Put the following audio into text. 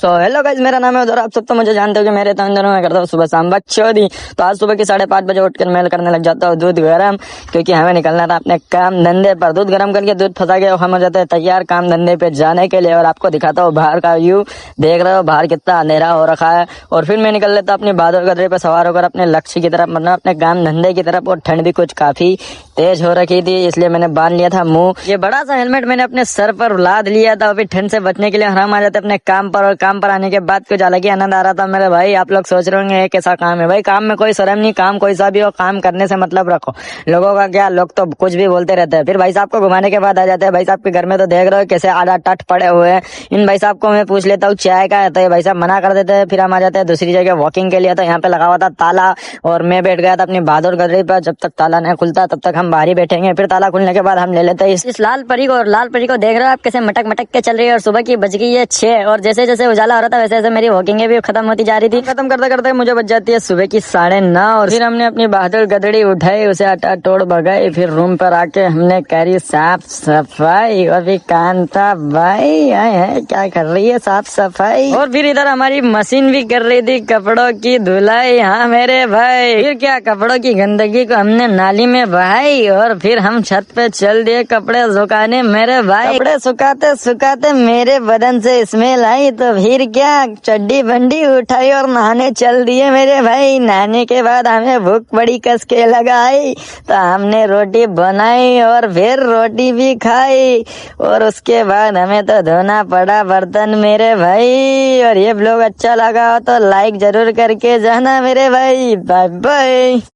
Hello guys, मेरा नाम है उधर। आप सब तो मुझे जानते हो कि मेरे तो अंदर में करता हूँ सुबह शाम बकचोदी। तो आज सुबह की 5:30 बजे उठकर मेल करने लग जाता हूँ दूध गरम, क्योंकि हमें निकलना था अपने काम धंधे पर। दूध गरम करके दूध फंसा के हम हो जाते हैं तैयार काम धंधे पे जाने के लिए। और आपको दिखाता हूँ बाहर का व्यू, देख रहे हो बाहर कितना अंधेरा हो रखा है। और फिर मैं निकल लेता अपनी बहादुर गदरे पे सवार होकर अपने लक्ष्य की तरफ, मतलब अपने काम धंधे की तरफ। और ठंड भी कुछ काफी तेज हो रखी थी, इसलिए मैंने बांध लिया था मुंह। ये बड़ा सा हेलमेट मैंने अपने सर पर लाद लिया था। अभी ठंड से बचने के लिए हम आ जाते अपने काम पर। और काम पर आने के बाद कुछ अलग ही आनंद आ रहा था मेरे भाई। आप लोग सोच रहे होंगे ये कैसा काम है भाई। काम में कोई शर्म नहीं, काम कोई सा भी हो, काम करने से मतलब रखो। लोगों का क्या, लोग तो कुछ भी बोलते रहते हैं। फिर भाई साहब को घुमाने के बाद आ जाते हैं। भाई साहब के घर में तो देख रहे हो कैसे आड़ा टट पड़े हुए हैं। इन भाई साहब को मैं पूछ लेता हूँ चाय का है, तो ये भाई साहब मना कर देते हैं। फिर हम आ जाते हैं दूसरी जगह वॉकिंग के लिए। तो यहाँ पे लगा हुआ था ताला, और मैं बैठ गया था अपनी बहादुर गदरी पर। जब तक ताला नहीं खुलता तब तक हम बाहर ही बैठेंगे। फिर ताला खुलने के बाद हम ले लेते हैं इस लाल परी को। और लाल परी को देख रहे हो आप कैसे मटक मटक के चल रही है। और सुबह की बज गई है 6, और जैसे जैसे उजाला हो रहा था वैसे वैसे मेरी वॉकिंग भी खत्म होती जा रही थी। खत्म करते करते मुझे बच जाती है सुबह की 9:30। और फिर हमने अपनी बहादुर गदड़ी उठाई, उसे आटा तोड़ भगाई। फिर रूम पर आके हमने करी साफ सफाई। और फिर कांता भाई है क्या कर रही है, साफ सफाई। और फिर इधर हमारी मशीन भी कर रही थी कपड़ों की धुलाई। हाँ मेरे भाई, फिर क्या कपड़ों की गंदगी को हमने नाली में बहाई। और फिर हम छत पे चल दिए कपड़े सुखाने मेरे भाई। कपड़े सुखाते सुखाते मेरे बदन से स्मेल आई, तो फिर क्या चड्डी बंडी उठाई और नहाने चल दिए मेरे भाई। नहाने के बाद हमें भूख बड़ी कस के लगाई, तो हमने रोटी बनाई और फिर रोटी भी खाई। और उसके बाद हमें तो धोना पड़ा बर्तन मेरे भाई। और ये ब्लॉग अच्छा लगा हो तो लाइक जरूर करके जाना मेरे भाई। Bye bye.